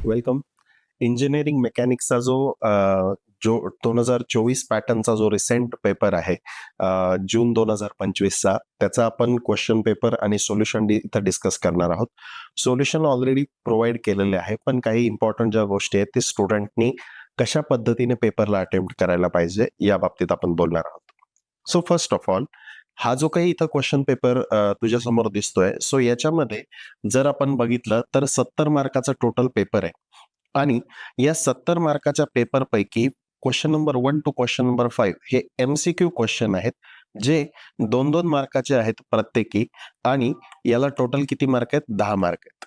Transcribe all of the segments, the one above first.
Welcome. Engineering मेकॅनिक्सचा जो 2024 पॅटर्नचा जो recent paper आहे जून 2025चा, त्याचा आपण क्वेश्चन पेपर आणि सोल्युशन इथं डिस्कस करणार आहोत. सोल्युशन ऑलरेडी प्रोव्हाइड केलेले आहे, पण काही इम्पॉर्टंट ज्या गोष्टी आहेत ते स्टुडंटनी कशा पद्धतीने पेपरला अटेम्प्ट करायला पाहिजे या बाबतीत आपण बोलणार आहोत. सो फर्स्ट ऑफ ऑल, हा जो काही इथं क्वेश्चन पेपर तुझ्या समोर दिसतोय, सो याच्यामध्ये जर आपण बघितलं तर 70 मार्काचा टोटल पेपर आहे आणि या 70 मार्काच्या पेपर पैकी question number 1 to question number 5 हे MCQ क्वेश्चन आहेत, जे 2-2 मार्काचे आहेत प्रत्येकी, आणि याला टोटल किती मार्क आहेत? 10 मार्क आहेत.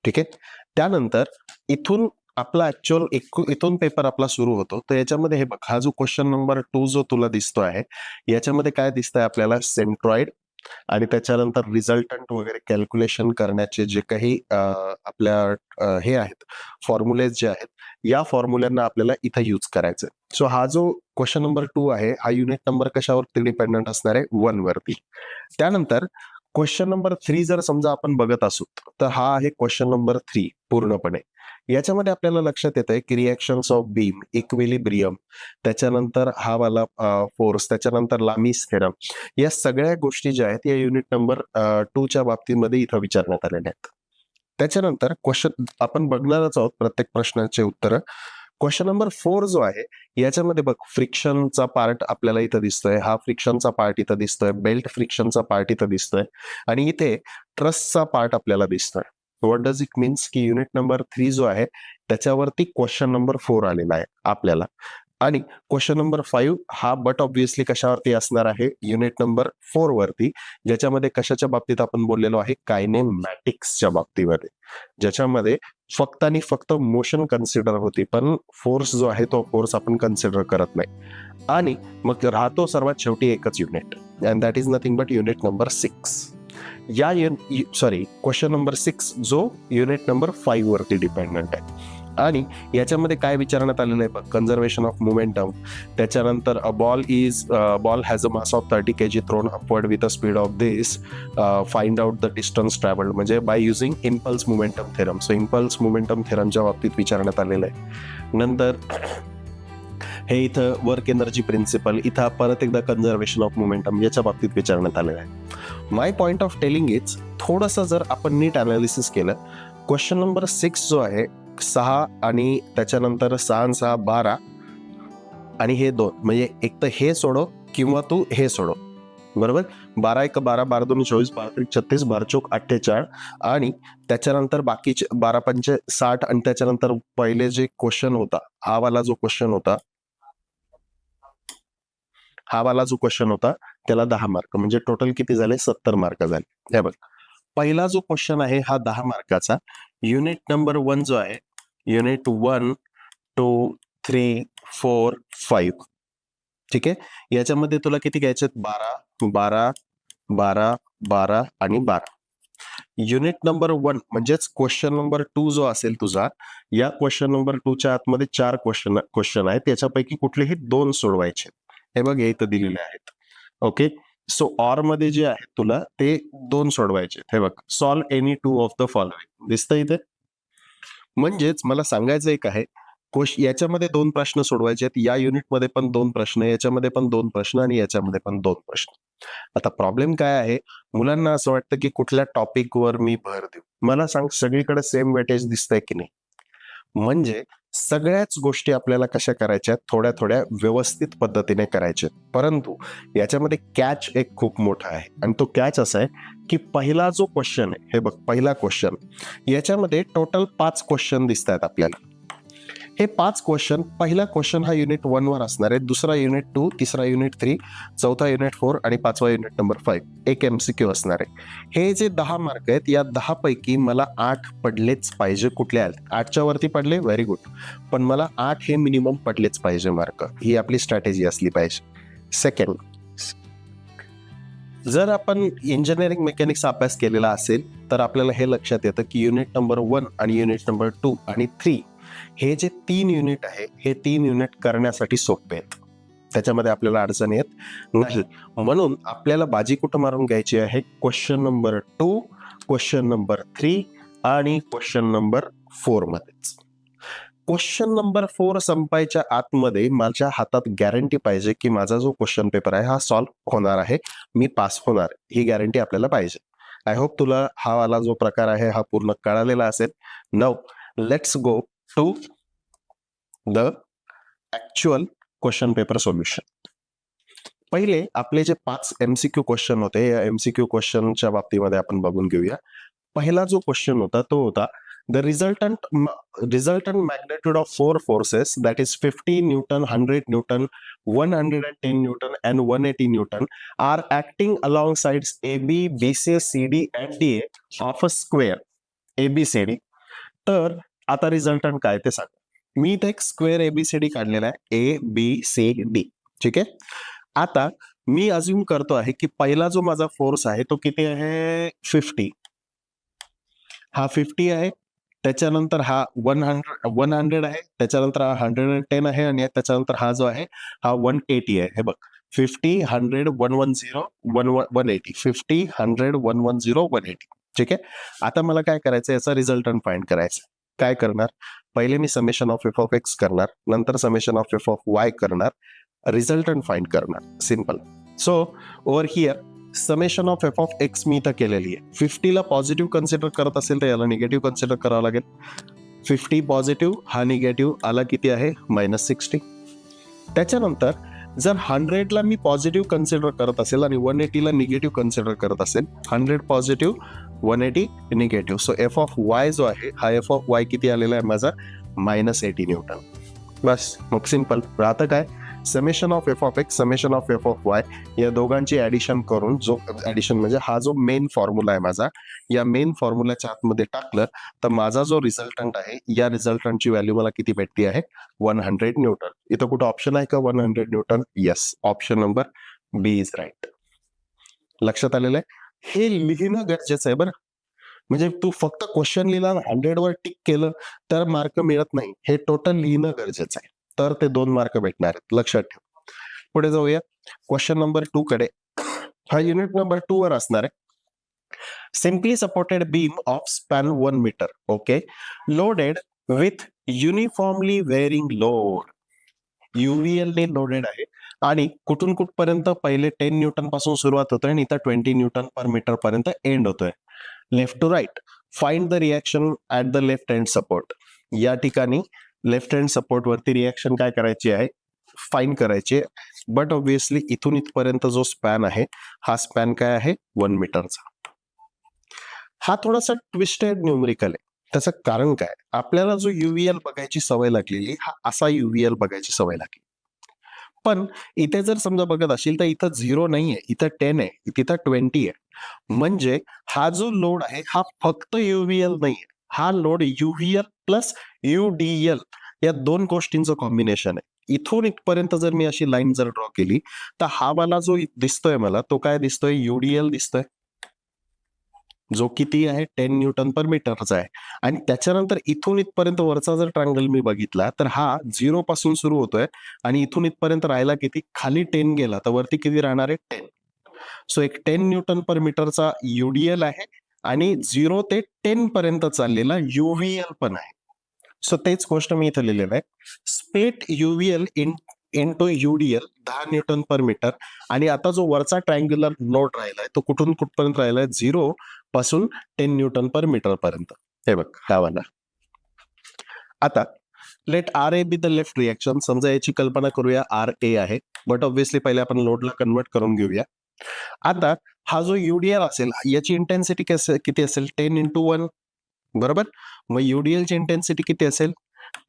ठीक आहे. त्यानंतर इथून आपला ऍक्च्युअल इथून पेपर आपला सुरू होतो. तर याच्यामध्ये हे बघ, हा जो क्वेश्चन नंबर 2 जो तुला दिसतो आहे, याच्यामध्ये काय दिसतंय आपल्याला? सेंट्रॉइड आणि त्याच्यानंतर रिझल्टंट वगैरे कॅल्क्युलेशन करण्याचे जे काही आपल्या हे आहेत, फॉर्म्युलेज जे आहेत, या फॉर्म्युल्यांना आपल्याला इथं यूज करायचं. सो हा जो क्वेश्चन नंबर 2 आहे, हा युनिट नंबर कशावरती डिपेंडंट असणार आहे? 1 वरती. त्यानंतर क्वेश्चन नंबर 3 जर समजा आपण बघत असू, तर हा आहे क्वेश्चन नंबर 3 पूर्णपणे. याच्यामध्ये आपल्याला लक्षात येत आहे की रिएक्शन्स ऑफ बीम, इक्विलिब्रियम, त्याच्यानंतर हा वाला फोर्स, त्याच्यानंतर लामीस थेरम, या सगळ्या गोष्टी ज्या आहेत या युनिट नंबर 2 च्या बाबतीमध्ये इथं विचारण्यात आलेल्या आहेत. त्याच्यानंतर क्वेश्चन आपण बघणारच आहोत प्रत्येक प्रश्नाचे उत्तर. क्वेश्चन नंबर 4 जो आहे, याच्यामध्ये बघ, फ्रिक्शनचा पार्ट आपल्याला इथं दिसतोय, हा फ्रिक्शनचा पार्ट इथं दिसतोय, बेल्ट फ्रिक्शनचा पार्ट इथं दिसतोय, आणि इथे ट्रसचा पार्ट आपल्याला दिसतोय. व्हॉट डज इट मीन्स की युनिट नंबर 3 जो आहे त्याच्यावरती क्वेश्चन नंबर 4 आलेला आहे आपल्याला, आणि क्वेश्चन नंबर 5 हा बट ऑब्व्हियसली कशावरती असणार आहे? युनिट नंबर 4 वरती, ज्याच्यामध्ये कशाच्या बाबतीत आपण बोललेलो आहे? कायनेमॅटिक्सच्या बाबतीमध्ये, ज्याच्यामध्ये फक्त आणि फक्त मोशन कन्सिडर होती, पण फोर्स जो आहे तो फोर्स आपण कन्सिडर करत नाही. आणि मग राहतो सर्वात शेवटी एकच unit, and that is nothing but unit number 6. या क्वेश्चन नंबर 6 जो युनिट नंबर 5 वरती डिपेंडंट आहे. आणि याच्यामध्ये काय विचारण्यात आलेलं आहे? कन्झर्वेशन ऑफ मोमेंटम, त्याच्यानंतर ball has a mass of 30 kg thrown upward with a speed of this, find out the distance travelled, म्हणजे by using impulse momentum theorem. So impulse momentum थेरमच्या बाबतीत विचारण्यात आलेलं आहे. नंतर हे इथं वर्क एनर्जी प्रिन्सिपल, इथं परत एकदा कन्झर्वेशन ऑफ मोमेंटम याच्या बाबतीत विचारण्यात आलेलं आहे. माय पॉइंट ऑफ टेलिंग इज, थोडंसं जर आपण नीट अनालिसिस केलं, क्वेश्चन नंबर 6 जो आहे 6 आणि त्याच्यानंतर 6 आणि 6 12 आणि हे 2, म्हणजे एक तर हे सोडव किंवा तू हे सोडव, बरोबर? 12 1 12, 12 2 24, 12 3 36, 12 4 48, आणि त्याच्यानंतर बाकीचे 12 5 60, आणि त्याच्यानंतर पहिले जे क्वेश्चन होता, हा वाला जो क्वेश्चन होता त्याला 10 मार्क, म्हणजे टोटल किती झाले? 70 मार्क झाले. हे बघ, पहिला जो क्वेश्चन आहे हा 10 मार्काचा, युनिट नंबर 1 जो आहे, युनिट 1 2 3 4 5, ठीक आहे. याच्यामध्ये तुला किती घ्यायचे? 12 12 12 12 आणि 12. युनिट नंबर 1 म्हणजेच क्वेश्चन नंबर 2 जो असेल तुझा, या क्वेश्चन नंबर 2 च्या आतमध्ये 4 क्वेश्चन आहेत, त्याच्यापैकी कुठलेही 2 सोडवायचे. हे बघ, हे इथं दिलेले आहेत. ओके. सो ऑर मध्ये जे आहे तुला ते 2 सोडवायचे. हे बघ, solve any 2 of the following दिसतं इथे. म्हणजेच मला सांगायचं एक आहे, याच्यामध्ये 2 प्रश्न सोडवायचे आहेत, या युनिटमध्ये पण 2 प्रश्न, याच्यामध्ये पण 2 प्रश्न, आणि याच्यामध्ये पण 2 प्रश्न. आता प्रॉब्लेम काय आहे? मुलांना असं वाटतं की कुठल्या टॉपिकवर मी भर देऊ. मला सांग, सगळीकडे सेम वेटेज दिसतंय की नाही? म्हणजे सगळ्याच गोष्टी आपल्याला कशा करायच्या? थोड्या थोड्या व्यवस्थित पद्धतीने करायच्या. परंतु याच्यामध्ये कॅच एक खूप मोठा आहे, आणि तो कॅच असा आहे की पहिला जो क्वेश्चन आहे, हे बघ, पहिला क्वेश्चन, याच्यामध्ये टोटल 5 क्वेश्चन दिसत आहेत आपल्याला. हे 5 क्वेश्चन, पहिला क्वेश्चन हा युनिट 1 वर असणार आहे, दुसरा युनिट 2, तिसरा युनिट 3, चौथा युनिट 4, आणि पाचवा युनिट नंबर 5, एक MCQ असणार आहे. हे जे 10 मार्क आहेत, या 10 पैकी मला 8 पडलेच पाहिजे. कुठल्या 8च्या वरती पडले? व्हेरी गुड, पण मला 8 हे मिनिमम पडलेच पाहिजे मार्क. ही आपली स्ट्रॅटेजी असली पाहिजे. सेकंड, जर आपण इंजिनिअरिंग मेकॅनिक्सचा अभ्यास केलेला असेल तर आपल्याला हे लक्षात येतं की युनिट नंबर 1 आणि युनिट नंबर 2 आणि 3 हे जे 3 युनिट आहे, हे 3 युनिट करण्यासाठी सोपे आहेत. त्याच्यामध्ये आपल्याला अडचण येत नाही. म्हणून आपल्याला बाजी कुठं मारून घ्यायची आहे? क्वेश्चन नंबर 2, क्वेश्चन नंबर 3 आणि क्वेश्चन नंबर 4 मध्येच. क्वेश्चन नंबर 4 संपायच्या आतमध्ये माझ्या हातात गॅरंटी पाहिजे की माझा जो क्वेश्चन पेपर आहे हा सॉल्व्ह होणार आहे, मी पास होणार, ही गॅरंटी आपल्याला पाहिजे. आय होप तुला हा वाला जो प्रकार आहे हा पूर्ण कळालेला असेल. Now let's go to the actual question paper solution. पहिले आपले जे 5 MCQ क्वेश्चन होते, या MCQ क्वेश्चनच्या बाबतीमध्ये आपण बघून घेऊया. पहिला जो क्वेश्चन होता तो होता the resultant magnitude of 4 forces, that is 50 Newton, 100 Newton, 110 Newton and 180 Newton are acting alongside AB, BC, CD and DA of a square ABCD. तर आता रिझल्टंट काय ते सांग. मी इथे एक स्क्वेअर ABCD काढलेला आहे, ABCD. ठीक आहे. आता मी अज्युम करतो आहे की पहिला जो माझा फोर्स आहे तो किती आहे? 50. हा 50 आहे, त्याच्यानंतर हा 100 आहे, त्याच्यानंतर हा 110 आहे आणि त्याच्यानंतर हा जो आहे हा 180 आहे. हे बघ, 50, 100, 110, 180, 50, 100, 110, 180. ठीक आहे. आता मला काय करायचं, याचा रिझल्टंट फाइंड करायचा. काय करणार? पहिले मी summation of F of X करणार, नंतर summation of F of Y करणार, रिझल्टंट फाइंड करणार. Simple. So over here summation of F of X मी इथं केलेली आहे. 50ला पॉझिटिव्ह कन्सिडर करत असेल तर याला निगेटिव्ह कन्सिडर करावं लागेल. 50 पॉझिटिव्ह, हा निगेटिव्ह, आला किती आहे? -60. त्याच्यानंतर जर 100ला मी पॉझिटिव्ह कन्सिडर करत असेल आणि 180ला निगेटिव्ह कन्सिडर करत असेल, 100 positive, 180 negative. So F of Y जो आहे हा एफ ऑफ वाय किती आलेला आहे माझा? -80 न्यूटन. बस, मग सिंपल. आता काय? Summation of F of x, summation of F of Y या दोघांची ऍडिशन करून, जो ऍडिशन म्हणजे हा जो मेन फॉर्म्युला आहे माझा, या मेन फॉर्म्युलाच्या आतमध्ये टाकलं तर माझा जो रिझल्टंट आहे, या रिझल्टंटची व्हॅल्यू मला किती भेटती आहे? 100 न्यूटन. इथं कुठं ऑप्शन आहे का 100 newton? Yes, option number B is right. लक्षात आलेलं आहे? हे लिहिणं गरजेचं आहे बरं. म्हणजे तू फक्त क्वेश्चन लिहिला, 100 वर टिक केलं तर मार्क मिळत नाही. हे टोटल लिहिणं गरजेचं आहे, तर ते 2 मार्क भेटणार आहेत. लक्षात ठेव. पुढे जाऊया क्वेश्चन नंबर 2 कडे. हा युनिट नंबर 2 वर असणार आहे. Simply supported beam of span 1 metre, okay, loaded with uniformly varying load. UVL ने लोडेड आहे आणि कुठून कुठपर्यंत? पहिले 10 न्यूटन पासून सुरुवात होतोय आणि इथं 20 न्यूटन पर मीटर पर्यंत एंड होतोय. Left to right, find the reaction at the left hand support. या ठिकाणी लेफ्ट हँड सपोर्ट वरती रिएक्शन काय करायची आहे? फाइंड करायची. बट ऑब्विसली इथून इथपर्यंत जो स्पॅन आहे हा स्पॅन काय आहे? 1 मीटरचा. हा थोडासा ट्विस्टेड न्यूमरिकल आहे. त्याचं कारण काय? आपल्याला जो UVL बघायची सवय लागलेली, हा असा UVL बघायची सवय लागली. पण इथे जर समजा बघत असेल तर इथं 0 नाहीये, इथं 10 आहे, तिथं 20 आहे. म्हणजे हा जो लोड आहे हा फक्त UVL नाहीये, हा लोड UVL प्लस UDL या 2 गोष्टींचं कॉम्बिनेशन आहे. इथून इथपर्यंत जर मी अशी लाईन जर ड्रॉ केली तर हा वाला जो दिसतोय मला, तो काय दिसतोय? UDL दिसतोय, जो किती आहे? 10 न्यूटन पर मीटरचा आहे. आणि त्याच्यानंतर इथून इथपर्यंत वरचा जर ट्रायंगल मी बघितला तर हा 0 पासून सुरू होतोय आणि इथून इथपर्यंत राहिला किती? खाली 10 गेला तर वरती किती राहणार आहे? 10. सो एक 10 न्यूटन पर मीटरचा UDL आहे आणि 0 ते 10 पर्यंत चाललेला UVL पण आहे. सो तेच गोष्ट मी इथं लिहिलेलं आहे. Split UVL into UDL 10 newton per metre. आणि आता जो वरचा ट्रायंग्युलर लोड राहिलाय तो कुठून कुठपर्यंत राहिलाय? 0 पासून 10 न्यूटन पर मीटर पर्यंत. हे बघ, हा वाला. आता let RA be the left reaction. समजा याची कल्पना करूया RA आहे, बट ऑब्विसली पहिले आपण लोडला कन्वर्ट करून घेऊया. आता हा जो UDL असेल याची इंटेन्सिटी किती असेल? 10 इंटू 1, बरोबर. मग UDL ची इंटेन्सिटी किती असेल?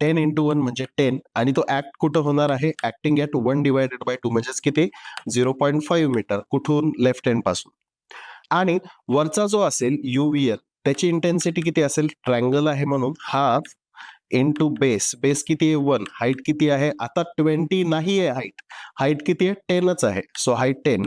10 इंटू 1 म्हणजे 10. आणि तो ऍक्ट कुठं होणार आहे? ऍक्टिंग ॲट 1 डिवायडेड बाय 2 म्हणजेच किती? 0.5 मीटर. कुठून? लेफ्ट हँड पासून. आणि वरचा जो असेल UVL त्याची इंटेन्सिटी किती असेल? ट्रायंगल आहे म्हणून हाफ इंटू बेस. बेस किती आहे? 1. हाईट किती आहे? आता 20 नाही आहे हाईट. हाईट किती आहे? 10च आहे. So height 10.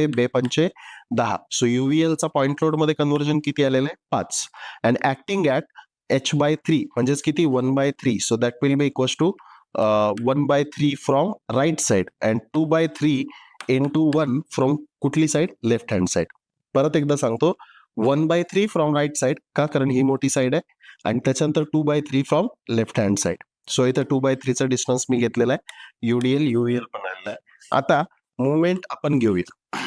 बे पंचे 10. सो UVL चा पॉइंट लोड मध्ये कन्व्हर्जन किती आलेलं आहे? 5. अँड ऍक्टिंग ऍट H/3 म्हणजेच किती? 1/3. So that will be equals to 1/3 from right side and 2/3 into 1 from कुठली साइड, लेफ्ट हँड साइड. परत एकदा सांगतो, 1/3 फ्रॉम राईट साइड, का, कारण ही मोठी साइड आहे, आणि त्याच्यानंतर 2/3 from left hand side. So इथं 2/3चा डिस्टन्स मी घेतलेला आहे. युडीएल युएल पण आलेला आहे. आता मुवमेंट आपण घेऊया.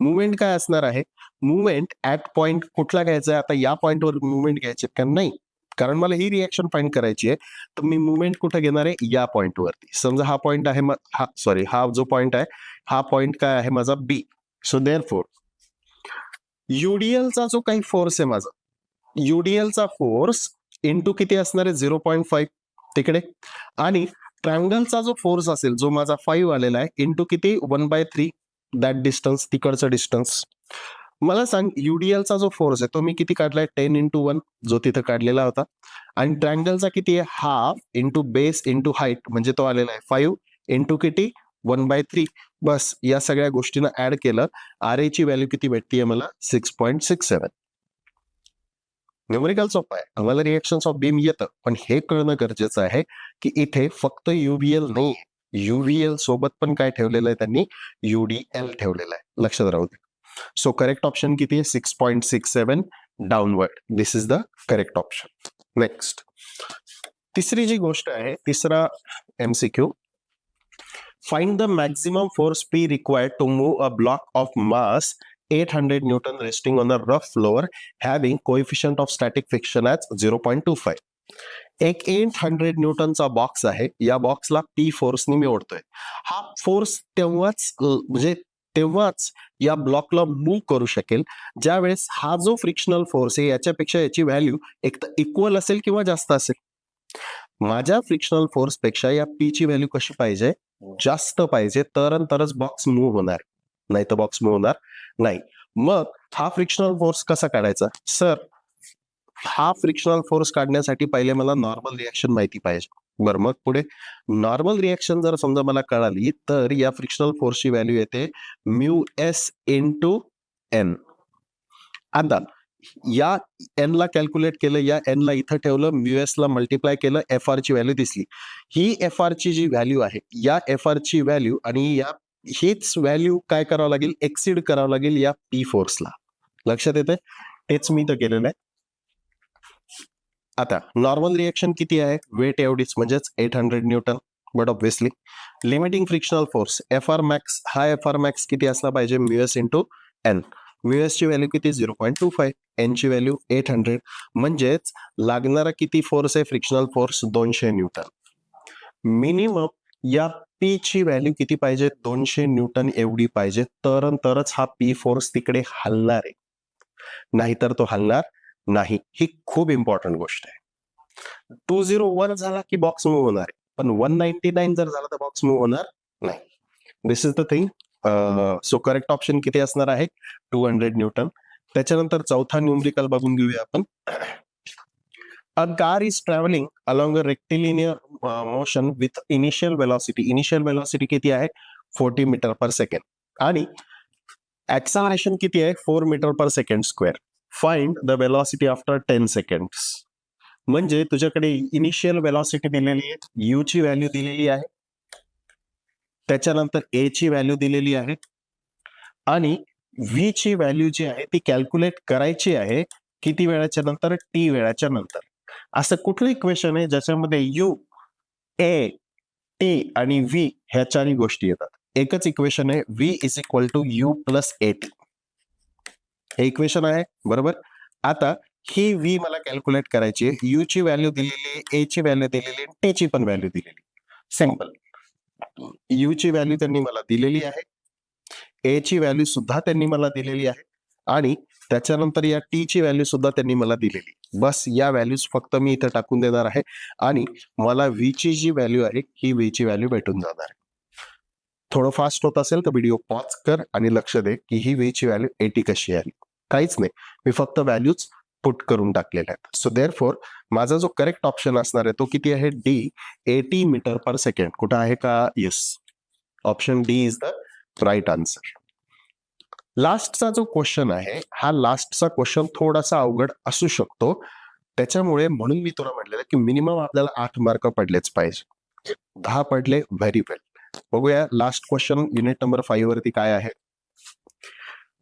मुवमेंट काय असणार आहे, मुवमेंट ऍट पॉइंट कुठला घ्यायचा आहे, आता या पॉइंटवर मुवमेंट घ्यायचे का, नाही, कारण मला ही रिएक्शन फाइंड करायची आहे. तर मी मुवमेंट कुठे घेणार आहे, या पॉइंटवरती. समजा हा पॉइंट आहे, हा जो पॉइंट आहे, हा पॉइंट काय आहे माझा, बी. सो देअरफॉर युडीएलचा जो काही फोर्स आहे माझा, युडीएलचा फोर्स इंटू किती असणार आहे, 0.5 तिकडे, आणि ट्रायंगलचा जो फोर्स असेल, जो माझा 5 आलेला आहे, इंटू किती, 1/3 दॅट डिस्टन्स, तिकडचं डिस्टन्स. मला सांग, युडीएलचा जो फोर्स आहे तो मी किती काढलाय, 10x1, जो तिथं काढलेला होता, आणि ट्रायंगलचा किती आहे, half into base into height, म्हणजे तो आलेला आहे 5 इंटू किती, 1/3. बस या सगळ्या गोष्टींना ऍड केलं, आर ए ची व्हॅल्यू किती भेटतीये मला, 6.67. न्यूमेरिकल सोपं आहे, आम्हाला रिएक्शन्स ऑफ बीम येतं, पण हे कळणं गरजेचं आहे की इथे फक्त युव्हीएल नाही, युव्हीएल सोबत पण काय ठेवलेलं आहे त्यांनी, युडीएल ठेवलेलं आहे, लक्षात राहू दे. सो करेक्ट ऑप्शन किती आहे, 6.67 downward. This is the correct option. Next, तिसरी जी गोष्ट आहे, तिसरा MCQ, find the maximum force P required to move a block of mass 800 Newton resting on a rough floor having coefficient of static friction as 0.25. एक 800 न्यूटनचा box आहे, या बॉक्सला P फोर्सनी मी ओढतोय. हा force तेव्हाच या ब्लॉकला मूव्ह करू शकेल ज्या वेळेस हा जो फ्रिक्शनल फोर्स आहे याच्यापेक्षा याची व्हॅल्यू एक तर इक्वल असेल किंवा जास्त असेल. माझ्या फ्रिक्शनल फोर्स पेक्षा या पी ची व्हॅल्यू कशी पाहिजे, जास्त पाहिजे, तरच बॉक्स मूव्ह होणार, नाही तर बॉक्स मूव्ह होणार नाही. मग हा फ्रिक्शनल फोर्स कसा काढायचा, सर, हा फ्रिक्शनल फोर्स काढण्यासाठी पहिले मला नॉर्मल रिएक्शन माहिती पाहिजे. बरं, मग पुढे नॉर्मल रिएक्शन जर समजा मला कळाली, तर या फ्रिक्शनल फोर्सची व्हॅल्यू येते म्यू एस इंटू एन. आता या एन ला कॅल्क्युलेट केलं, या एन ला इथं ठेवलं, म्यू एस ला मल्टिप्लाय केलं, एफ आर ची व्हॅल्यू दिसली. ही एफ आर ची जी व्हॅल्यू आहे, या एफ आर ची व्हॅल्यू आणि हीच व्हॅल्यू काय करावं लागेल, एक्सिड करावं लागेल या पी फोर्सला. लक्षात येते, तेच मी तर केलेलं आहे. आता नॉर्मल रिएक्शन किती आहे, वेट एवढीच, म्हणजेच 800 newton. But obviously limiting frictional force F R max, हा एफ आर मॅक्स किती असला पाहिजे, mu S into N. Mu S ची व्हॅल्यू किती, 0.25, एन ची व्हॅल्यू 800, म्हणजेच लागणारा किती फोर्स आहे, फ्रिक्शनल फोर्स 200 न्यूटन. मिनिमम या पी ची व्हॅल्यू किती पाहिजे, 200 न्यूटन एवढी पाहिजे, तरच हा पी फोर्स तिकडे हलणार आहे, नाहीतर तो हलणार नाही. ही खूप इम्पॉर्टंट गोष्ट आहे. 201 झाला की बॉक्स मूव्ह होणार आहे, पण 199 जर झाला तर बॉक्स मूव्ह होणार नाही. This is the thing. So correct option किती असणार आहे, 200 न्यूटन. त्याच्यानंतर चौथा न्यूमरिकल बघून घेऊया आपण. A car is traveling along a rectilinear motion with initial velocity. Initial velocity किती आहे, 40 मीटर पर सेकंड, आणि acceleration किती आहे, 4 metre per second square. Find the velocity after 10 seconds. म्हणजे तुझ्याकडे इनिशियल वेलॉसिटी दिलेली आहे, यू ची व्हॅल्यू दिलेली आहे, त्याच्यानंतर ए ची व्हॅल्यू दिलेली आहे, आणि व्ही ची व्हॅल्यू जी आहे ती कॅल्क्युलेट करायची आहे किती वेळाच्या नंतर, टी वेळाच्या नंतर. असं कुठलं इक्वेशन आहे ज्याच्यामध्ये यू, ए, टी आणि व्ही ह्या चारही गोष्टी येतात. एकच इक्वेशन आहे, V is equal to U plus A T. हे इक्वेशन आहे, बरोबर. आता ही व्ही मला कॅल्क्युलेट करायची आहे, यू ची व्हॅल्यू दिलेली, ए ची व्हॅल्यू दिलेली, टी ची पण व्हॅल्यू दिलेली. सिंपल. यू ची व्हॅल्यू त्यांनी मला दिलेली आहे, ए ची व्हॅल्यू सुद्धा त्यांनी मला दिलेली आहे, आणि त्याच्यानंतर या टी ची व्हॅल्यू सुद्धा त्यांनी मला दिलेली. बस या व्हॅल्यूज फक्त मी इथे टाकून देणार आहे, आणि मला व्ही ची जी व्हॅल्यू आहे ही व्ही ची व्हॅल्यू भेटून जाणार आहे. थोडं फास्ट होत असेल तर व्हिडिओ पॉज कर आणि लक्ष दे की ही व्ही ची व्हॅल्यू 80 कशी आली. काहीच नाही, मी फक्त व्हॅल्यूज पुट करून टाकलेल्या आहेत. सो देअरफॉर माझा जो करेक्ट ऑप्शन असणार आहे तो किती आहे, डी, 80 मीटर पर सेकंड. कुठं आहे का, yes, option D is the right answer. लास्टचा जो क्वेश्चन आहे, हा लास्टचा क्वेश्चन थोडासा अवघड असू शकतो, त्याच्यामुळे म्हणून मी तुला म्हटलेलं की मिनिमम आपल्याला 8 मार्क पडलेच पाहिजे. 10 पडले, व्हेरी वेल. बघूया लास्ट क्वेश्चन युनिट नंबर 5 वरती काय आहे.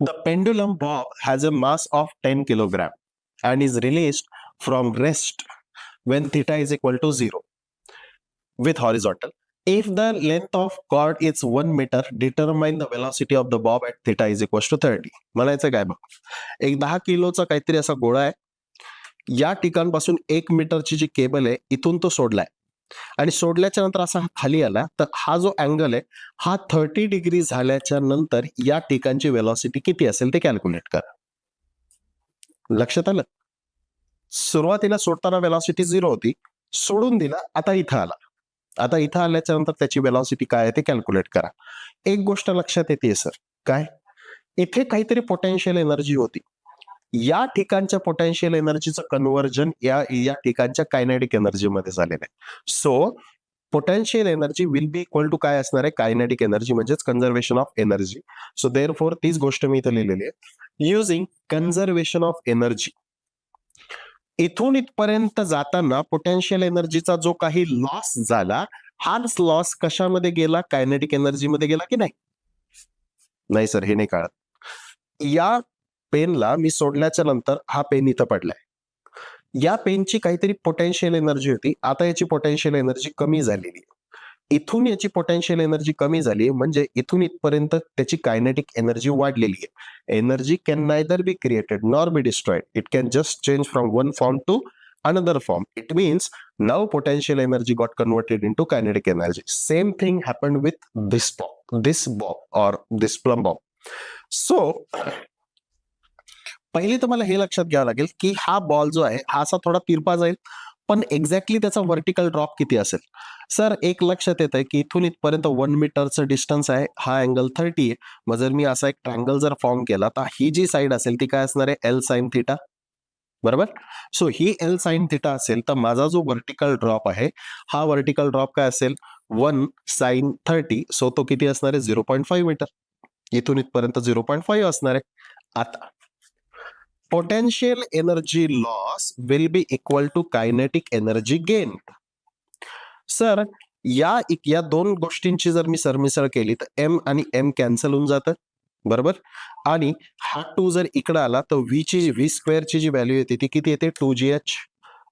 The pendulum Bob has a mass of 10 kilogram and is released from rest when theta is equal to 0 with horizontal. If the length of cord is 1 meter, determine the velocity of the bob at theta is equal to 30. म्हणायचं काय बघ, एक 10 किलोचा काहीतरी असा गोळा आहे, या ठिकाणपासून 1 मीटरची जी केबल आहे इथून तो सोडलाय आणि सोडल्याच्या नंतर असा खाली आला, तर हा जो अँगल आहे हा 30 डिग्री झाल्याच्या नंतर या ठिकाणची वेलॉसिटी किती असेल ते कॅल्क्युलेट करा. लक्षात आलं? सुरुवातीला सोडताना वेलॉसिटी 0 होती, सोडून दिला, आता इथं आला. आता इथं आल्याच्या नंतर त्याची वेलॉसिटी काय आहे ते कॅल्क्युलेट करा. एक गोष्ट लक्षात येते सर, काय? इथे काहीतरी पोटेन्शियल एनर्जी होती, या ठिकाणच्या पोटेन्शियल एनर्जीचं कन्व्हर्जन या ठिकाणच्या कायनेटिक एनर्जी मध्ये झालेलं आहे. So potential energy will be equal to काय असणार आहे, कायनेटिक एनर्जी म्हणजेच conservation of energy. So therefore तीच गोष्ट मी इथं लिहिलेली आहे. युझिंग कन्झर्वेशन ऑफ एनर्जी, इथून इथपर्यंत जाताना पोटेन्शियल एनर्जीचा जो काही लॉस झाला, हाच लॉस कशामध्ये गेला, कायनेटिक एनर्जी मध्ये गेला की नाही? नाही सर, हे नाही कळत. या पेनला मी सोडल्याच्या नंतर हा पेन इथं पडलाय, या पेनची काहीतरी पोटेन्शियल एनर्जी होती, आता याची पोटेन्शियल एनर्जी कमी झालेली आहे. इथून याची पोटेन्शियल एनर्जी कमी झाली म्हणजे इथून इथपर्यंत त्याची कायनेटिक एनर्जी वाढलेली आहे. Energy can neither be created nor be destroyed, it can just change from one form to another form. It means now potential energy got converted into kinetic energy. Same thing happened with this bob or this plumb bob. So पहिले तर मला हे लक्षात घ्यावं लागेल की हा ball जो आहे हा असा थोडा तिरपा जाईल, पण एक्झॅक्टली त्याचा व्हर्टिकल ड्रॉप किती असेल? सर एक लक्षात येत आहे की इथून इथपर्यंत 1 मीटरचं डिस्टन्स आहे, हा अँगल 30 आहे. मग जर मी असा एक ट्रायंगल जर फॉर्म केला तर ही जी साईड असेल ती काय असणार आहे, एल साइन थिटा, बरोबर. सो ही एल साइन थिटा असेल तर माझा जो व्हर्टिकल ड्रॉप आहे हा व्हर्टिकल ड्रॉप काय असेल, 1 साइन 30. सो तो किती असणार आहे, 0.5 मीटर. इथून इथपर्यंत 0.5 असणार आहे. आता potential energy loss will be equal to kinetic energy gain. Sir या दोन गोष्टींची जर मी सरमिसळ केली तर एम आणि एम कॅन्सल होऊन जातं, बरोबर. आणि हा 2 जर इकडे आला तर व्ही स्क्वेअरची जी व्हॅल्यू येते ती किती येते, 2gh.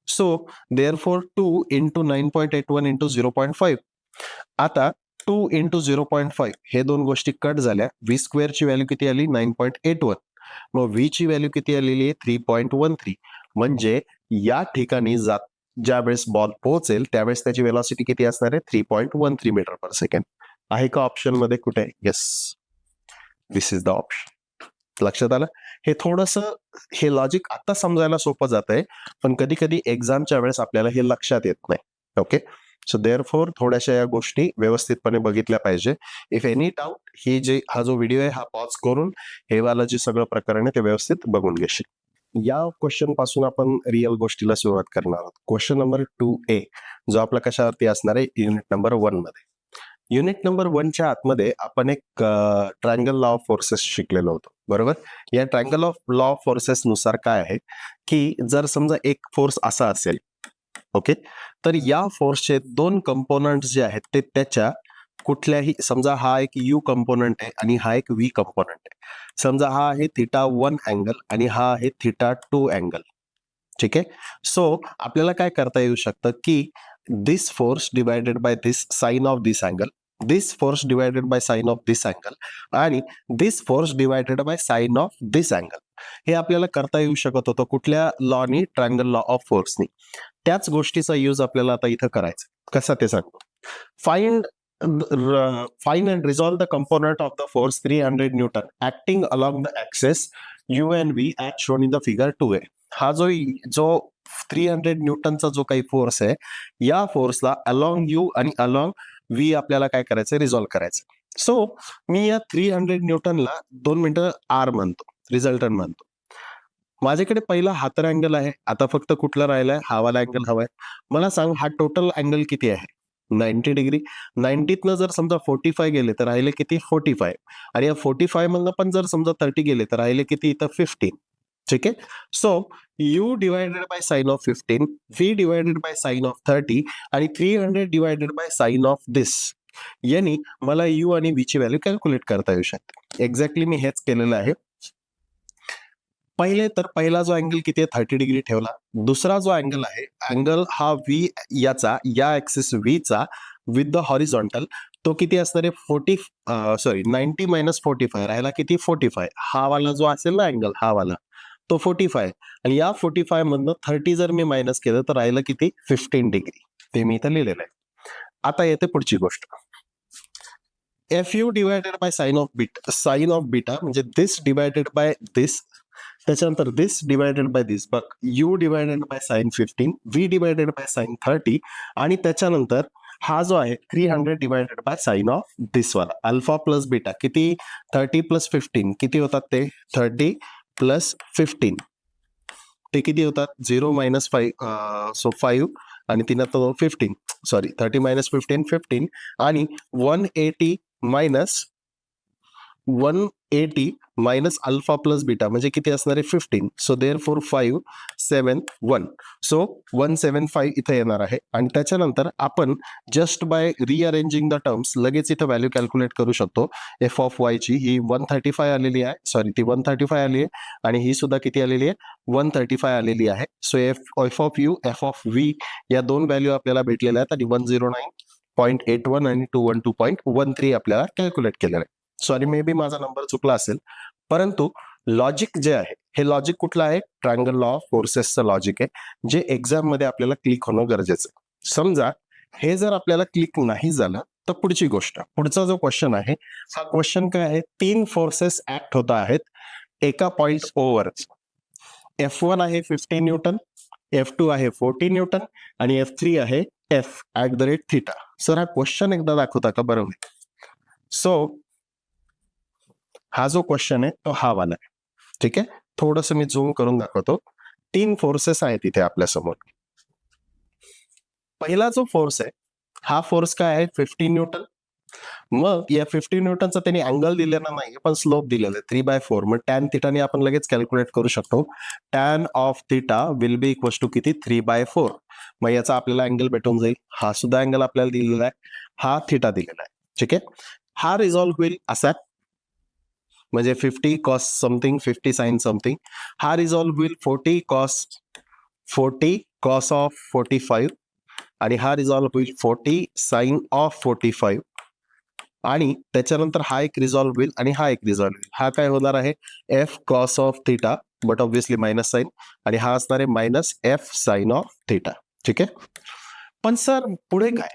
So therefore 2 into 9.81 into 0.5. आता 2 इंटू 0.5 हे दोन गोष्टी कट झाल्या, व्ही स्क्वेअरची व्हॅल्यू किती आली, 9.81. मग व्ही ची व्हॅल्यू किती आलेली आहे, 3.13. म्हणजे या ठिकाणी ज्या वेळेस बॉल पोहोचेल त्यावेळेस त्याची वेलॉसिटी किती असणार आहे, 3.13 मीटर पर सेकंड. आहे का ऑप्शन मध्ये कुठे? Yes, this is the option. लक्षात आलं? हे थोडस हे लॉजिक आता समजायला सोपं जात आहे, पण कधी कधी एक्झामच्या वेळेस आपल्याला हे लक्षात येत नाही. ओके, सो देअरफॉर थोड्याशा या गोष्टी व्यवस्थितपणे बघितल्या पाहिजे. इफ एनी डाऊट, हा जो व्हिडिओ आहे हा पॉज करून हे वाला जे सगळं प्रकरण आहे ते व्यवस्थित बघून घेशील. या क्वेश्चन पासून आपण रिअल गोष्टीला सुरुवात करणार आहोत. क्वेश्चन नंबर 2A जो आपला कशावरती असणार आहे, युनिट नंबर 1 मध्ये. युनिट नंबर 1च्या आतमध्ये आपण एक ट्रायंगल लॉ ऑफ फोर्सेस शिकलेलो होतो, बरोबर. या triangle of law of forces नुसार काय आहे की जर समजा एक फोर्स असा असेल, ओके, तर या फोर्सचे 2 कंपोनंट जे आहेत ते त्याच्या कुठल्याही, समजा हा एक यू कंपोनंट आहे आणि हा एक व्ही कंपोनंट आहे. समजा हा आहे θ1 अँगल आणि हा आहे θ2 अँगल. ठीक आहे. सो आपल्याला काय करता येऊ शकतं की this force divided by this sine of this angle, this force divided by sine of this angle आणि this force divided by sine of this angle, हे आपल्याला करता येऊ शकत होतं कुठल्या लॉनी, ट्रायंगल लॉ ऑफ फोर्सनी. त्याच गोष्टीचा यूज आपल्याला आता इथं करायचा. कसा ते सांगतो. Find and resolve the component of the force 300 Newton acting along the axis U and V as shown in the figure 2A. हा जो 300 न्यूटनचा जो काही फोर्स आहे, या फोर्सला अलॉंग यू आणि अलॉंग व्ही आपल्याला काय करायचं, रिझॉल्व्ह करायचं. सो मी या 300 न्यूटनला 2 मिनिटं आर म्हणतो, रिझल्टंट म्हणतो. माझ्याकडे पहिला हा तर अँगल आहे, आता फक्त कुठला राहिलाय, हा वाला अँगल हवाय. मला सांग हा टोटल अँगल किती आहे, 90 डिग्री. 90तनं जर समजा 45 गेले तर राहिले किती, 45. आणि या 45 मधनं पण जर समजा 30 गेले तर राहिले किती, इथं 15. ठीक आहे. So u divided by sine of 15, v divided by sine of 30 आणि 300 डिवायडेड बाय साइन ऑफ दिस, यांनी मला u आणि v ची व्हॅल्यू कॅल्क्युलेट करता येऊ शकते. एक्झॅक्टली मी हेच केलेलं आहे. पहिले तर पहिला जो अँगल किती आहे 30 डिग्री ठेवला. दुसरा जो अँगल आहे, अँगल हा v याचा, या ऍक्सिस v चा विथ द हॉरिझॉन्टल, तो किती असणार आहे 90 मायनस 45 राहिला किती 45. हा वाला जो असेल ना अँगल, हा वाला तो 45 आणि या 45 मधनं 30 जर मी मायनस केलं तर राहिलं किती 15 डिग्री. ते मी इथं लिहिलेलं आहे. आता येते पुढची गोष्ट. fu divided by sine of beta म्हणजे दिस डिवायडेड बाय दिस, त्याच्यानंतर दिस डिवायडेड बाय दिस, बघ u divided by sign 15, v divided by sign 30 आणि त्याच्यानंतर हा जो आहे 300 डिवायडेड बाय साइन ऑफ दिस वाला. अल्फा प्लस बीटा किती 30 प्लस 15 किती होतात ते 30 प्लस 15 ते किती होतात 0 मायनस 5, सो 5 आणि 3 तो 15, सॉरी 30 मायनस 15 15 आणि 180 मायनस अल्फा प्लस बीटा म्हणजे किती असणार आहे 15. सो देअर फोर 571, सो 175 इथे येणार आहे. आणि त्याच्यानंतर आपण जस्ट बाय रिअरेंजिंग द टर्म्स लगेच इथं व्हॅल्यू कॅल्क्युलेट करू शकतो. एफ ऑफ वाय ची ही 135 आलेली आहे, सॉरी ती 135 आली आहे आणि ही सुद्धा किती आलेली आहे 135 आलेली आहे. So F of U F of V या दोन व्हॅल्यू आपल्याला भेटलेल्या आहेत आणि 109.81 आणि 212.13 आपल्याला कॅल्क्युलेट केलेलं आहे. सॉरी मे बी माझा नंबर चुकला असेल, परंतु लॉजिक जे आहे हे लॉजिक कुठलं आहे ट्रायंगल लॉ ऑफ फोर्सेसचं लॉजिक आहे, जे एक्झाम मध्ये आपल्याला क्लिक होणं गरजेचं आहे. समजा हे जर आपल्याला क्लिक नाही झालं तर पुढची गोष्ट, पुढचा जो क्वेश्चन आहे हा क्वेश्चन काय आहे, 3 फोर्सेस ऍक्ट होत आहेत एका पॉइंट ओवर. F1 आहे 50 न्यूटन, F2 आहे 40 न्यूटन आणि F3 आहे F @ थिटा. सर हा क्वेश्चन एकदा दाखवता का बरं? सो हा जो क्वेश्चन आहे तो हा वाला आहे. ठीक आहे, थोडस मी झूम करून दाखवतो. 3 फोर्सेस आहेत इथे आपल्या समोर. पहिला जो फोर्स आहे हा फोर्स काय आहे 50 न्यूटन. मग या 50 न्यूटनचा त्यांनी अँगल दिलेला नाही पण स्लोप दिलेला आहे 3/4. मग टॅन थिटाने आपण लगेच कॅल्क्युलेट करू शकतो. Tan of theta will be equal to किती 3/4. मग याचा आपल्याला अँगल भेटून जाईल. हा सुद्धा अँगल आपल्याला दिलेला आहे, हा थिटा दिलेला आहे. ठीक आहे, हा रिझॉल्व्ह होईल असा, म्हणजे 50 कॉस समथिंग 50 साइन समथिंग. हा रिझॉल्व्ह होईल 40 कॉस ऑफ 45 आणि हा रिझॉल्व्ह होईल 40 साइन ऑफ 45 आणि त्याच्यानंतर हा एक रिझॉल्व्ह होईल आणि हा एक रिझॉल्व्ह होईल. हा काय होणार आहे F cos of theta but obviously minus sine आणि हा असणार आहे minus F sine of theta. ठीक आहे, पण सर पुढे काय,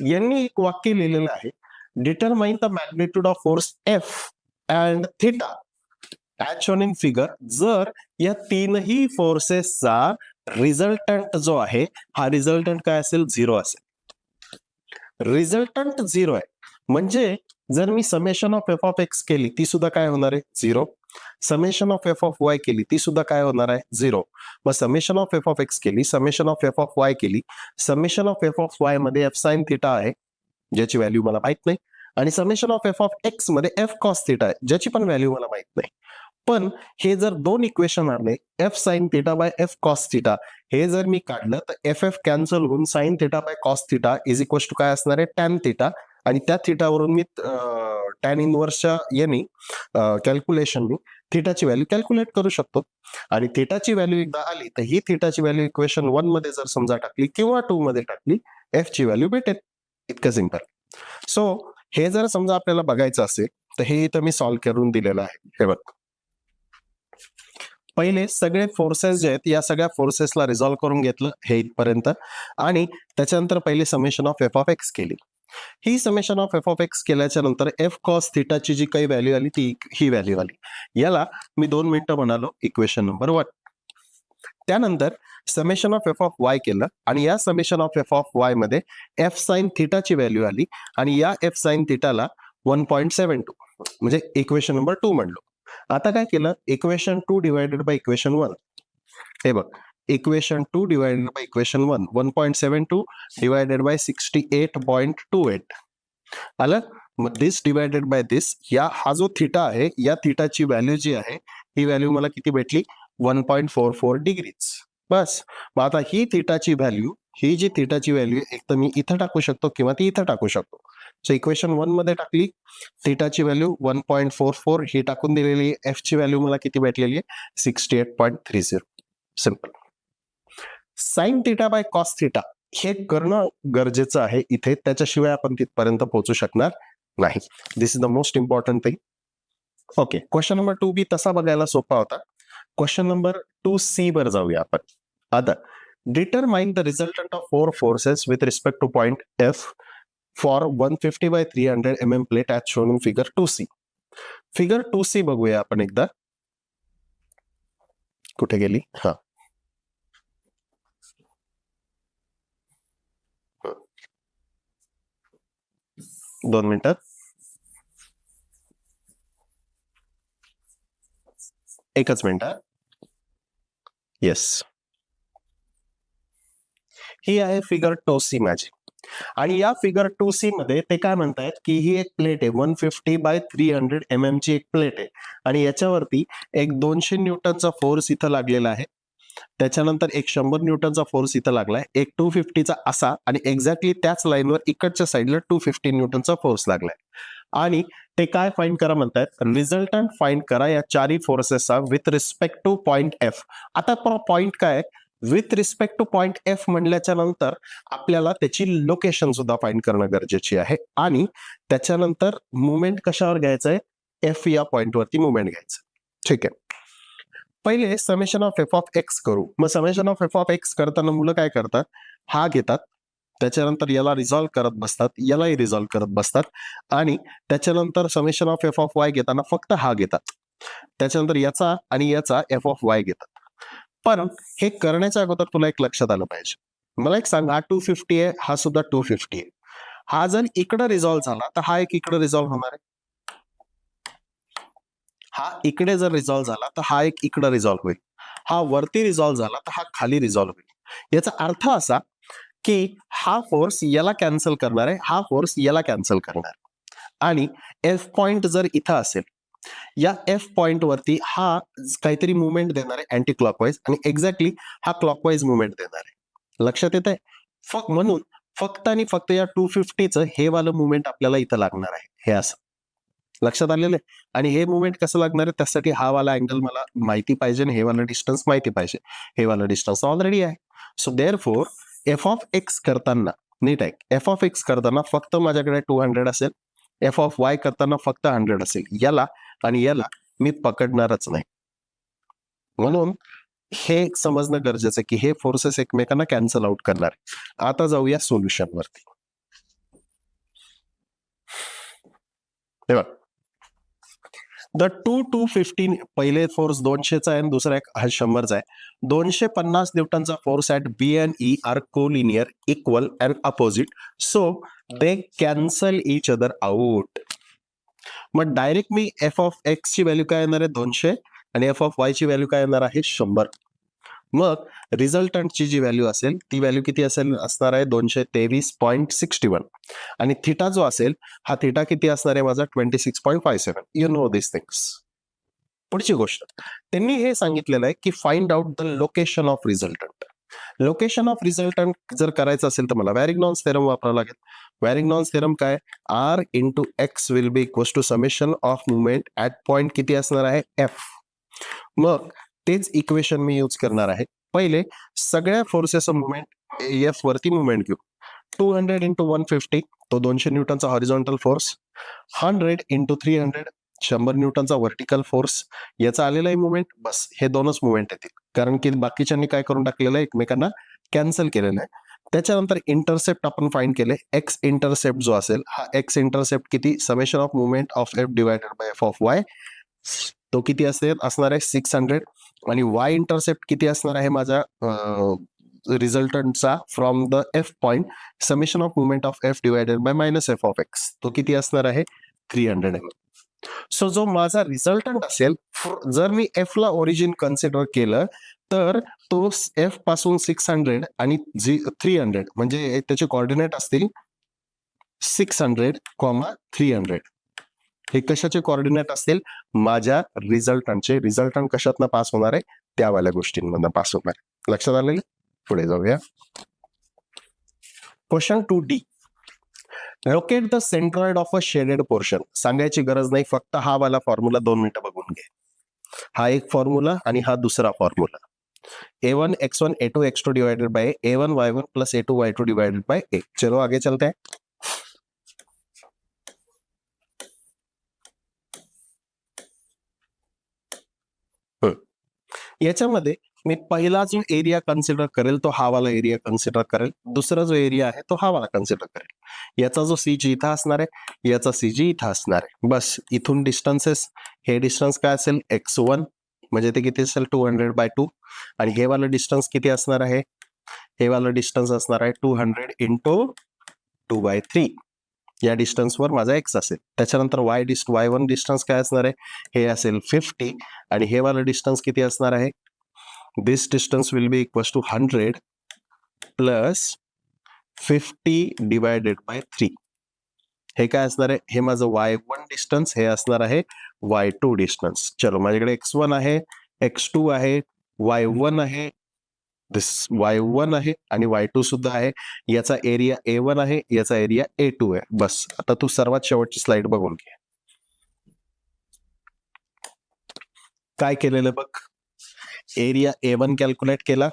यांनी एक वाक्य लिहिलेलं आहे determine the magnitude of force F and theta as shown in figure. जर या तीनही फोर्सेसचा रिझल्टंट जो आहे हा रिझल्टंट काय असेल 0 असेल. रिझल्टंट 0 आहे म्हणजे जर मी summation of F of X केली ती सुद्धा काय होणार आहे 0. Summation of F of Y केली ती सुद्धा काय होणार आहे 0. मग summation of F of X केली, summation of F of Y केली, summation of F of Y मध्ये एफ साइन थिटा आहे ज्याची व्हॅल्यू मला माहित नाही आणि summation of F of X मध्ये एफ कॉस थिटा आहे ज्याची पण व्हॅल्यू मला माहित नाही. पण हे जर दोन इक्वेशन आले F sine theta by F cos theta, हे जर मी काढलं तर एफ एफ कॅन्सल होऊन sine theta by cos theta is equal to काय असणार आहे टॅन थिटा आणि त्या थिटावरून मी टॅन इनवर्सच्या याने कॅल्क्युलेशननी थिटाची व्हॅल्यू कॅल्क्युलेट करू शकतो. आणि थिटाची व्हॅल्यू एकदा आली तर ही थिटाची व्हॅल्यू इक्वेशन 1 मध्ये जर समजा टाकली किंवा 2 मध्ये टाकली एफ ची व्हॅल्यू भेटेल. इतकं सिंपल. सो हे जर समजा आपल्याला बघायचं असेल तर हे इथं मी सॉल्व्ह करून दिलेलं आहे. हे बघ, पहिले सगळे फोर्सेस जे आहेत या सगळ्या फोर्सेसला रिझॉल्व्ह करून घेतलं हे इथपर्यंत आणि त्याच्यानंतर पहिले summation of F of X केली. ही summation of F of X केल्याच्या नंतर एफ कॉस थिटाची जी काही व्हॅल्यू आली ती ही व्हॅल्यू आली. याला मी 2 मिनिटं म्हणालो इक्वेशन नंबर 1. त्यानंतर summation of F of Y केलं आणि या summation of F of Y मध्ये एफ साइन थिटाची व्हॅल्यू आली आणि या एफ साइन थिटाला 1.72 म्हणजे इक्वेशन नंबर 2 म्हणलो. आता काय केलं इक्वेशन 2 डिवायडेड बाय इक्वेशन 1. हे बघ equation 2 divided by equation 1 1.72 divided by 68.28 आलं. मग दिस डिवायडेड बाय दिस, या हा जो थिटा आहे या थिटाची व्हॅल्यू जी आहे ही व्हॅल्यू मला किती भेटली 1.44 डिग्रीज. बस. मग आता ही थीटाची व्हॅल्यू, ही जी थीटाची व्हॅल्यू एक तर मी इथं टाकू शकतो किंवा ती इथं टाकू शकतो. सो इक्वेशन 1 मध्ये टाकली, थीटाची व्हॅल्यू 1.44 ही टाकून दिलेली आहे. एफ ची व्हॅल्यू मला किती भेटलेली आहे? 68.30. Simple. Sine theta by cos theta हे करणं गरजेचं आहे इथे, त्याच्याशिवाय आपण तिथपर्यंत पोहोचू शकणार नाही. This is the most important thing. Okay, question number 2 B तसा बघायला सोपा होता. क्वेश्चन नंबर 2C वर जाऊया आपण. आता determine the resultant of 4 forces with respect to point F for 150 by 300 mm plate as shown in figure 2C. Figure 2C बघूया आपण एकदा. कुठे गेली? हा, 2 मिनिटात. एकच मिनिट. येस, ही आहे फिगर 2C माझी. आणि या फिगर 2C मध्ये ते काय म्हणतायत की ही एक प्लेट आहे 150 by 300 mm ची एक प्लेट आहे आणि याच्यावरती एक 200 न्यूटनचा फोर्स इथं लागलेला आहे. त्याच्यानंतर एक 100 न्यूटनचा फोर्स इथं लागलाय, एक 250चा असा आणि एक्झॅक्टली त्याच लाईनवर इकडच्या साईडला 250 न्यूटनचा फोर्स लागलाय. आणि ते काय फाइंड करा म्हणतायत? रिझल्टंट फाइंड करा या चारही फोर्सेसचा with respect to point F. आता पॉइंट काय? With respect to point F म्हणल्याच्या नंतर आपल्याला त्याची लोकेशन सुद्धा फाइंड करणं गरजेची आहे आणि त्याच्यानंतर मुवमेंट कशावर घ्यायचंय? F या पॉइंटवरती मुवमेंट घ्यायचं. ठीक आहे. पहिले summation of F of x करू. मग summation of F of x करताना मुलं काय करतात? हा घेतात, त्याच्यानंतर याला रिझॉल्व्ह करत बसतात, यालाही रिझॉल्व्ह करत बसतात आणि त्याच्यानंतर summation of F of Y घेताना फक्त हा घेतात, त्याच्यानंतर याचा आणि याचा एफ ऑफ वाय घेतात. पण हे करण्याच्या अगोदर तुला एक लक्षात आलं पाहिजे. मला एक सांग, हा 250 आहे, हा सुद्धा 250 आहे. हा जर इकडं रिझॉल्व्ह झाला तर हा एक इकडे रिझॉल्व्ह होणार आहे. हा इकडे जर रिझॉल्व्ह झाला तर हा एक इकडे रिझॉल्व्ह होईल. हा वरती रिझॉल्व्ह झाला तर हा खाली रिझॉल्व्ह होईल. याचा अर्थ असा की हा फोर्स याला कॅन्सल करणार आहे, हा फोर्स याला कॅन्सल करणार आहे. आणि एफ पॉइंट जर इथं असेल, या एफ पॉइंट वरती हा काहीतरी मुवमेंट देणार आहे अँटी क्लॉकवाईज आणि एक्झॅक्टली हा क्लॉकवाईज मुवमेंट देणार आहे. लक्षात येत आहे? म्हणून फक्त आणि फक्त या 250चं हे वालं मुवमेंट आपल्याला इथं लागणार आहे. हे असं लक्षात आलेलं आहे. आणि हे मुवमेंट कसं लागणार आहे? त्यासाठी हा वाला अँगल मला माहिती पाहिजे आणि हे वाला डिस्टन्स माहिती पाहिजे. हे वाला डिस्टन्स ऑलरेडी आहे. So therefore F of x करताना, नीट आहे, एफ ऑफ एक्स करताना फक्त माझ्याकडे 200 असेल, एफ ऑफ वाय करताना फक्त 100 असेल. याला आणि याला मी पकडणारच नाही. म्हणून हे समजणं गरजेचं आहे की हे फोर्सेस एकमेकांना कॅन्सल आउट करणार. आता जाऊया सोल्युशन वरती. द 250 पहिले फोर्स 200चा आहे आणि दुसरा एक 100चा आहे. 250 न्यूटनचा force at B and E are collinear, equal and opposite, so they cancel each other out. मग डायरेक्ट मी एफ ऑफ एक्स ची व्हॅल्यू काय येणार आहे? 200 आणि एफ ऑफ वाय ची व्हॅल्यू काय येणार आहे? 100. मग रिझल्टंटची जी व्हॅल्यू असेल ती व्हॅल्यू किती असेल? असणार आहे 223.61 आणि थिटा जो असेल हा थिटा किती असणार आहे माझा? 26.57. You know this things. पुढची गोष्ट त्यांनी हे सांगितलेलं आहे की find out the location of resultant. Location of resultant जर करायचं असेल तर मला वॅरिग्नॉन्स थेरम वापरावा लागेल. वॅरिग्नॉन्स थेरम काय? R into X will be equals to summation of moment at point किती असणार आहे? एफ. मग तेच इक्वेशन मी यूज करणार आहे. पहिले सगळ्या फोर्सेसचं मुवमेंट एफ वरती मुवमेंट घेऊ. 200 इंटू 150 तो 200 न्यूटनचा हॉरिझॉन्टल फोर्स, 100 इंटू 300 100 न्यूटनचा व्हर्टिकल फोर्स. याचा आलेला आहे मुवमेंट. बस हे दोनच मुवमेंट येतील, कारण की बाकीच्यांनी काय करून टाकलेलं आहे? एकमेकांना कॅन्सल केलेलं आहे. त्याच्यानंतर इंटरसेप्ट आपण फाइंड केले. एक्स इंटरसेप्ट जो असेल हा एक्स इंटरसेप्ट किती? Summation of movement of F divided bye F of Y, तो किती असणार आहे? 600. आणि वाय इंटरसेप्ट किती असणार आहे माझा रिझल्टंटचा from the F point, summation of movement of F divided by minus F of X, तो किती असणार आहे? 300 mm. सो जो माझा रिझल्टंट असेल, जर मी एफ ला ओरिजिन कन्सिडर केलं तर तो एफ पासून 600 आणि 300 म्हणजे त्याचे कोऑर्डिनेट असतील 600, 300. हे कशाचे कोऑर्डिनेट असतील? माझ्या रिझल्टंटचे. रिझल्टंट कशातनं पास होणार आहे? त्यावाल्या गोष्टींमधनं पास होणार आहे. लक्षात आलं? पुढे जाऊया. Question 2D. Locate the centroid of a shaded portion. सांगायची गरज नाही, फक्त हा वाला फॉर्म्युला 2 मिनिटं बघून घे. हा एक फॉर्म्युला आणि हा दुसरा formula. a1 x1 a2 x2 divided by a1 y1 plus a2 y2 divided by a. चलो आगे चलते हैं. याच्यामध्ये मी पहिला जो एरिया कन्सिडर करेल तो हा वाला एरिया कन्सिडर करेल. दुसरा जो एरिया आहे तो हा वाला कन्सिडर करेल. याचा जो CG इथं असणार आहे, याचा CG इथं असणार आहे. बस इथून डिस्टन्सेस, हे डिस्टन्स काय असेल? x1 म्हणजे ते किती असेल? 200/2. आणि हे वाला डिस्टन्स किती असणार आहे? हे वाला डिस्टन्स असणार आहे 200 इंटू 2/3. या डिस्टन्सवर माझा x असेल. त्याच्यानंतर y1 डिस्टन्स काय असणार आहे? हे असेल 50. आणि हे वाला डिस्टन्स किती असणार आहे? This distance will be equal to 100 plus 50 divided by 3. हे काय असणार आहे? हे माझं y1 डिस्टन्स, हे असणार आहे y2 डिस्टन्स. चलो, माझ्याकडे x1 आहे, x2 आहे, y1 आहे, दिस y1 आहे आणि y2 सुद्धा आहे. याचा एरिया a1 आहे, याचा एरिया a2 आहे. बस आता तू सर्वात शेवटची स्लाइड बघून घे. काय केलेलं बघ. एरिया a1 कॅल्क्युलेट केला,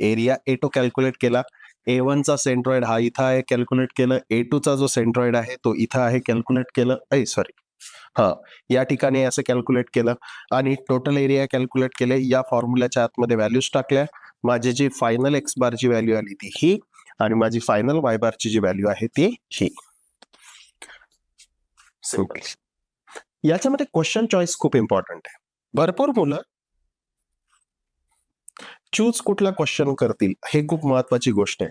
एरिया a2 कॅल्क्युलेट केला, a1 चा सेंट्रॉइड हा इथं आहे कॅल्क्युलेट केलं, a2 चा जो सेंट्रॉइड आहे तो इथं आहे कॅल्क्युलेट केलं. सॉरी, हा या ठिकाणी असं कॅल्क्युलेट केलं आणि टोटल एरिया कॅल्क्युलेट केले. या फॉर्म्युलाच्या आतमध्ये व्हॅल्यूज टाकल्या. माझी जी फायनल एक्स बारची व्हॅल्यू आली ती ही, आणि माझी फायनल वाय बारची जी व्हॅल्यू आहे ती ही. सिंपल. याच्यामध्ये क्वेश्चन चॉईस खूप इम्पॉर्टंट आहे. भरपूर मुलं चूज कुठला क्वेश्चन करतील हे खूप महत्वाची गोष्ट आहे.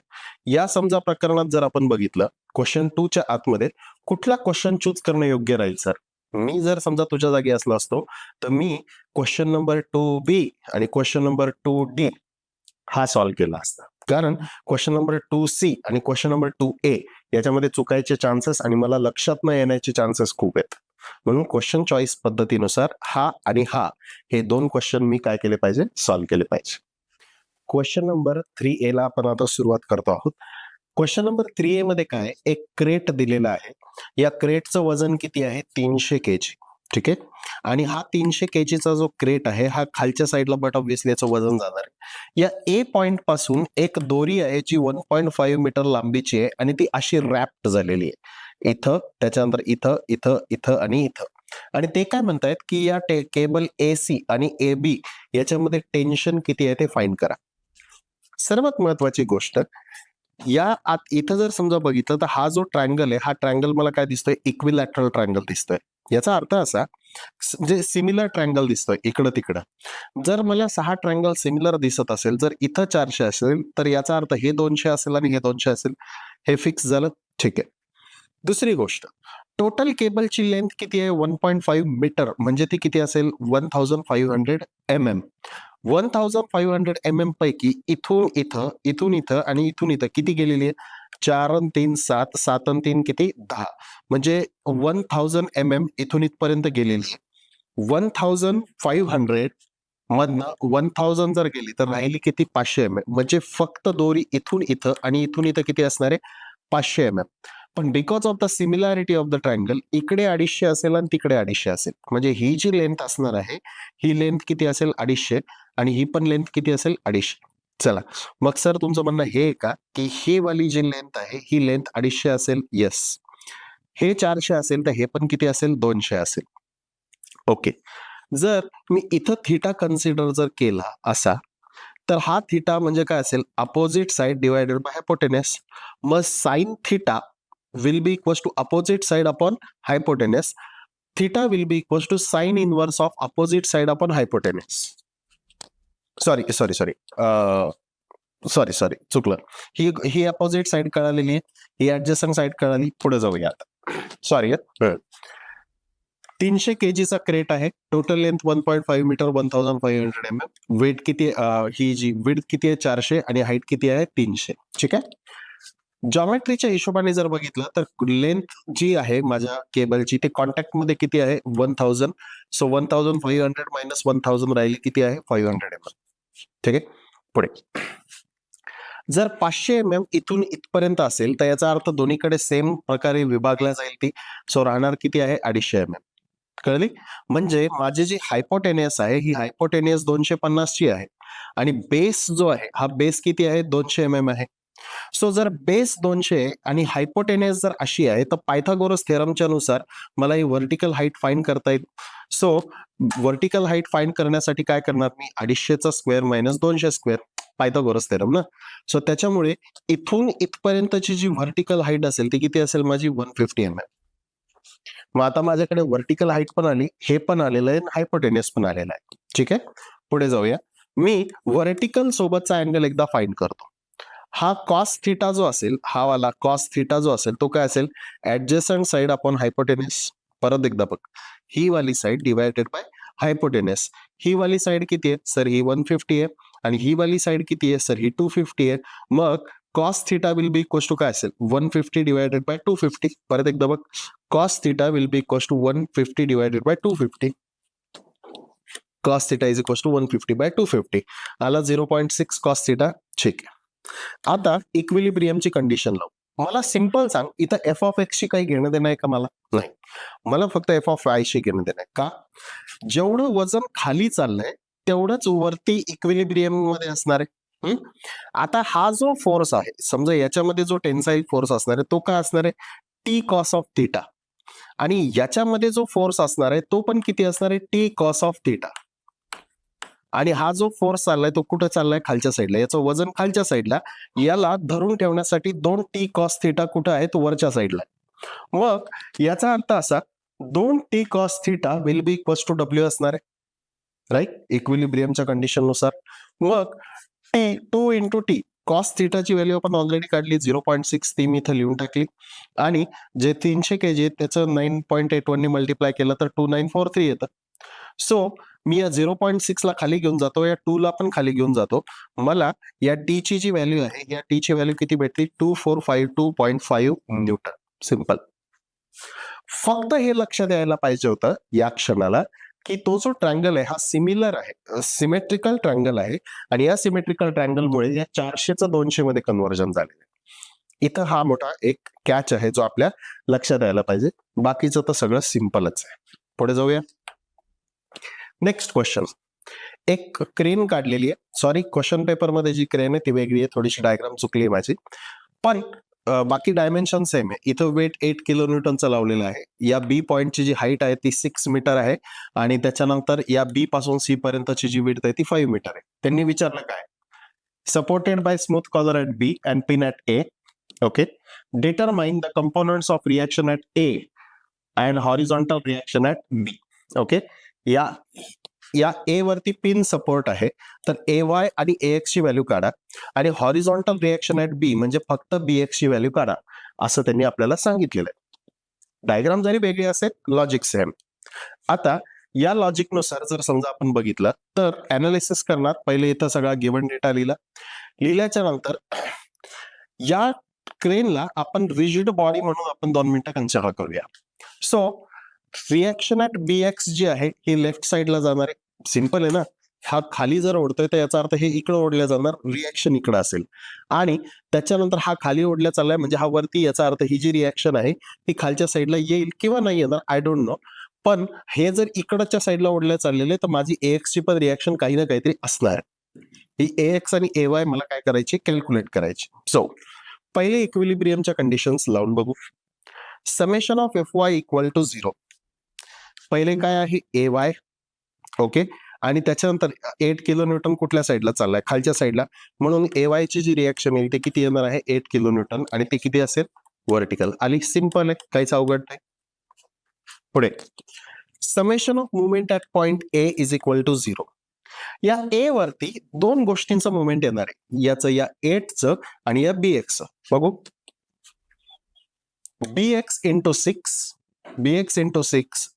या समजा प्रकरणात जर आपण बघितलं, क्वेश्चन 2 च्या आतमध्ये कुठला क्वेश्चन चूज करणं योग्य राहील सर? मी जर समजा तुझ्या जागी असलो असतो तर मी क्वेश्चन नंबर 2B आणि क्वेश्चन नंबर 2D हा सॉल्व्ह केला असता. कारण क्वेश्चन नंबर 2C आणि क्वेश्चन नंबर 2A याच्यामध्ये चुकायचे चान्सेस आणि मला लक्षात न येण्याचे चान्सेस खूप आहेत. म्हणून क्वेश्चन चॉईस पद्धतीनुसार हा आणि हा हे 2 क्वेश्चन मी काय केले पाहिजे? सॉल्व्ह केले पाहिजे. क्वेश्चन नंबर 3A ला आपण आता सुरुवात करतो आहोत. क्वेश्चन नंबर 3A मध्ये काय? एक क्रेट दिलेला आहे. या क्रेटचं वजन किती आहे? 300 kg. ठीक आहे. आणि हा 300 kgचा जो क्रेट आहे हा खालच्या साईडला बट ऑब्विसली याचं वजन जाणार आहे. या A पॉइंट पासून एक दोरी आहे जी 1.5 मीटर लांबीची आहे आणि ती अशी रॅप्ड झालेली आहे. इथं, त्याच्यानंतर इथं, इथं, इथं आणि इथं. आणि ते काय म्हणतायत की या केबल AC आणि AB याच्यामध्ये टेन्शन किती आहे ते फाइंड करा. सर्वात महत्वाची गोष्ट, या आत इथं जर समजा बघितलं तर हा जो ट्रायंगल आहे, हा ट्रायंगल मला काय दिसतोय? इक्विलॅटरल ट्रायंगल दिसतोय. याचा अर्थ असा, म्हणजे सिमिलर ट्रायंगल दिसतोय इकडं तिकडं. जर मला 6 ट्रायंगल सिमिलर दिसत असेल, जर इथं 400 असेल तर याचा अर्थ हे 200 असेल आणि हे 200 असेल. हे फिक्स झालं. ठीक आहे. दुसरी गोष्ट, टोटल केबलची लेंथ किती आहे? 1.5 मीटर, म्हणजे ती किती असेल? 1500 mm. 1500 mm पैकी इथून इथं, इथून इथं आणि इथून इथं किती गेलेली आहे? 4 आणि 3 7, 7 आणि 3 किती? 10. म्हणजे 1000 mm इथून इथपर्यंत गेलेली. 1500 मधनं 1000 जर गेली तर राहिली किती? 500 mm. म्हणजे फक्त दोरी इथून इथं आणि इथून इथं किती असणार आहे? 500 mm. पण because of the similarity of the triangle इकडे 250 असेल आणि तिकडे 250 असेल. म्हणजे ही जी लेंथ असणार आहे ही लेंथ किती असेल? 250. आणि ही पण लेंथ किती असेल? 250. चला, मग सर तुमचं म्हणणं हे का की ही वाली जी लेंथ आहे ही लेंथ 250 असेल? येस. हे 400 असेल तर हे पण किती असेल? 200 असेल. ओके. जर मी इथं थीटा कन्सिडर जर केला असा, तर हा थीटा म्हणजे काय असेल? Opposite side divided by hypotenuse. मग sine theta will be equals to opposite side upon hypotenuse. Theta will be equals to sin inverse of opposite side upon hypotenuse. Sorry. चुकलं. ही अपोजिट साइड कळालेली आहे, ही adjacent side कळाली. पुढे जाऊया आता. Sorry. 300 kgचा crate आहे. Total length 1.5 metre, 1500 mm. Weight किती? ही जी विड्थ किती आहे? 400 आणि हाईट किती आहे? 300. ठीक आहे. जॉमेट्रीच्या हिशोबाने जर बघितलं तर लेंथ जी आहे माझ्या केबलची ते कॉन्टॅक्ट मध्ये किती आहे 1000. सो 1500 मायनस 1000 राहिली किती आहे 500 mm. ठीक आहे. पुढे जर 500 mm इथून इथपर्यंत असेल तर याचा अर्थ दोन्हीकडे सेम प्रकारे विभागला जाईल ती. सो राहणार किती आहे 250 mm. कळली? म्हणजे माझी जी हायपोटेनियस आहे ही हायपोटेनियस 250 ची आहे आणि बेस जो आहे हा बेस किती आहे 200 mm आहे. सो जर बेस 200 आणि हायपोटेनियस जर अशी आहे तर पायथागोरस थेरमच्या नुसार मला ही व्हर्टिकल हाईट फाइंड करता येईल. सो व्हर्टिकल हाईट फाइंड करण्यासाठी काय करणार मी 250चा square minus 200 square Pythagoras theorem ना. सो त्याच्यामुळे इथून इथपर्यंतची जी व्हर्टिकल हाईट असेल ती किती असेल माझी 150 mm. मग आता माझ्याकडे व्हर्टिकल हाईट पण आली, हे पण आलेलं आहे, हायपोटेनियस पण आलेला आहे. ठीक आहे. पुढे जाऊया. मी व्हर्टिकल सोबतचा अँगल एकदा फाइंड करतो. हा कॉस थिटा जो असेल, हा वाला कॉस थिटा जो असेल तो काय असेल ऍडजस्टंट साइड अपॉन हायपोटेनियस. परत एकदा बघ, ही वाली साइड डिवायडेड बाय हायपोटेनियस. ही वाली साइड किती आहे सर ही 150 आहे आणि ही वाली साइड किती आहे सर ही 250 आहे. मग cos theta will be equal to काय असेल 150 डिवायडेड बाय 250. परत एकदा बघ, cos theta will be equal to 150 divided by 250. Cos theta is equal to 150 by 250 आला 0.6 कॉस थिटा. ठीक आहे. आता इक्विलिब्रियमची कंडिशन लावू. मला सिंपल सांग, इथं एफ ऑफ एक्स ची काही घेणं देणं आहे का मला? नाही. मला फक्त एफ ऑफ वाय शी घेणं देणं आहे. का? जेवढं वजन खाली चाललंय तेवढंच वरती इक्विलिब्रियम मध्ये असणार आहे. आता हा जो फोर्स आहे समजा याच्यामध्ये जो टेन्साईल फोर्स असणार आहे तो काय असणार आहे टी कॉस ऑफ थिटा आणि याच्यामध्ये जो फोर्स असणार आहे तो पण किती असणार आहे टी कॉस ऑफ थिटा. आणि हा जो फोर्स चाललाय तो कुठं चाललाय खालच्या साईडला, याचं वजन खालच्या साईडला, याला धरून ठेवण्यासाठी 2 टी कॉस थिटा कुठं आहे तो वरच्या साईडला. मग याचा अर्थ असा 2 T cos theta will be equals to W असणार आहे राईट इक्विलिब्रियमच्या कंडिशन नुसार. मग टी 2 इंटू टी कॉस थिटाची व्हॅल्यू आपण ऑलरेडी काढली 0.6 ती मी इथं लिहून टाकली आणि जे 300 kg त्याचं 9.81 ने मल्टिप्लाय केलं तर 2943 येतं. सो मी या 0.6 ला खाली घेऊन जातो, या 2 ला पण खाली घेऊन जातो. मला या टी ची जी व्हॅल्यू आहे या टी ची व्हॅल्यू किती भेटली 2452.5 न्यूटन. सिंपल. फक्त हे लक्षात यायला पाहिजे होतं या क्षणाला की तो जो ट्रायंगल आहे हा सिमिलर आहे, सिमेट्रिकल ट्रायंगल आहे आणि या सिमेट्रिकल ट्रायंगलमुळे या 400चं 200 मध्ये कन्व्हर्जन झालेलं आहे. इथं हा मोठा एक कॅच आहे जो आपल्या लक्षात यायला पाहिजे. बाकीचं तर सगळं सिंपलच आहे. पुढे जाऊया. Next question. एक क्रेन काढलेली आहे. सॉरी, क्वेश्चन पेपर मध्ये जी क्रेन आहे ती वेगळी आहे, थोडीशी डायग्राम चुकली आहे माझी, पण बाकी डायमेन्शन सेम आहे. इथं वेट 8 किलो न्यूटनचं लावलेलं आहे. या बी पॉइंटची जी हाईट आहे ती 6 मीटर आहे आणि त्याच्यानंतर या बी पासून सी पर्यंतची जी विड्थ आहे ती 5 मीटर आहे. त्यांनी विचारलं काय, supported by smooth collar at B and pin at A. Okay, determine the components of reaction at A and horizontal reaction at B. Okay, या ए वरती पिन सपोर्ट आहे तर ए वाय आणि ए एक्स ची व्हॅल्यू काढा आणि हॉरिझॉन्टल रिएक्शन ॲट बी म्हणजे फक्त बी एक्स ची व्हॅल्यू काढा असं त्यांनी आपल्याला सांगितलेलं आहे. डायग्राम जरी वेगळी असेल लॉजिक सेम. आता या लॉजिक नुसार जर समजा आपण बघितलं तर अनालिसिस करणार. पहिले इथं सगळा गिव्हन डेटा लिहिल्याच्या नंतर या क्रेनला आपण रिजिड बॉडी म्हणून आपण 2 मिनिटं कन्सिडर करूया. So reaction at B X G आहे ही लेफ्ट साइडला जाणार आहे. सिंपल आहे ना, हा खाली जर ओढतोय तर याचा अर्थ हे इकडे ओढल्या जाणार, रिएक्शन इकडे असेल आणि त्याच्यानंतर हा खाली ओढल्या चाललाय म्हणजे हा वरती, याचा अर्थ ही जी रिएक्शन आहे ती खालच्या साईडला येईल किंवा नाही येणार आय डोंट नो. पण हे जर इकडच्या साईडला ओढल्या चाललेले तर माझी ए एक्स ची पण रिएक्शन काही ना काहीतरी असणार. ही ए एक्स आणि ए वाय मला काय करायची कॅल्क्युलेट करायची. सो पहिले इक्विलिब्रियमच्या कंडिशन्स लावून बघू. Summation of F Y equal to 0. पहिले काय आहे ए वाय. ओके, आणि त्याच्यानंतर 8 किलो न्यूटन कुठल्या साईडला चाललाय खालच्या साईडला, म्हणून ए वाय ची जी रिएक्शन येईल ते किती येणार आहे 8 किलो न्यूटन आणि ते किती असेल व्हर्टिकल. आली, सिंपल आहे, काहीच अवघड नाही. पुढे summation of moment at point A is equal to 0. या ए वरती 2 गोष्टींचं मुवमेंट येणार आहे, याचं या 8चं आणि या बी एक्सचं. बघू, B X into 6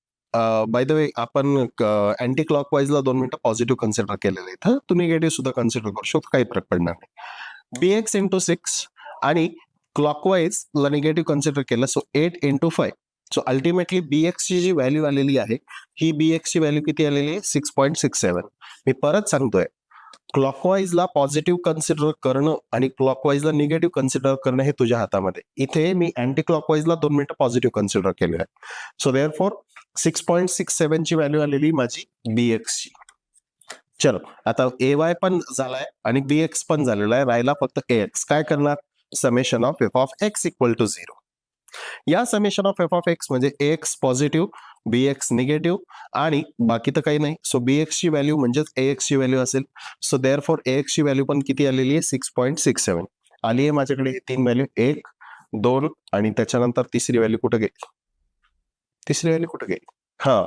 by the way आपण अँटी क्लॉकवाईजला 2 मिनिटं पॉझिटिव्ह कन्सिडर केलेलं आहे, तू निगेटिव्ह सुद्धा कन्सिडर करू शकतो, काही फरक पडणार नाही. बी एक्स इंटू 6 आणि क्लॉकवाईजला निगेटिव्ह कन्सिडर केलं, so 8 into 5. So ultimately BX ची जी व्हॅल्यू आलेली आहे ही BX ची व्हॅल्यू किती आलेली आहे 6.67. मी परत सांगतोय, क्लॉकवाईजला पॉझिटिव्ह कन्सिडर करणं आणि क्लॉकवाईजला निगेटिव्ह कन्सिडर करणं हे तुझ्या हातामध्ये. इथे मी अँटी क्लॉकवाईजला 2 मिनिटं पॉझिटिव्ह कन्सिडर केलेलं आहे. सो देअरफॉर 6.67 ची व्हॅल्यू आलेली माझी BX ची. चलो आता AY पण झालाय आणि BX पण झालेला आहे, राहिला फक्त AX. काय करणार? Summation of f of x equal to 0. या summation of f of x म्हणजे AX पॉझिटिव्ह, BX निगेटिव्ह आणि बाकी तर काही नाही. सो BX ची व्हॅल्यू म्हणजेच AX ची व्हॅल्यू असेल. सो देअरफॉर AX ची व्हॅल्यू पण किती आलेली आहे 6.67 आली आहे माझ्याकडे. ही 3 व्हॅल्यू 1, 2 आणि त्याच्यानंतर तिसरी व्हॅल्यू कुठे गेली? तिसरी व्हॅल्यू कुठे गेली? हा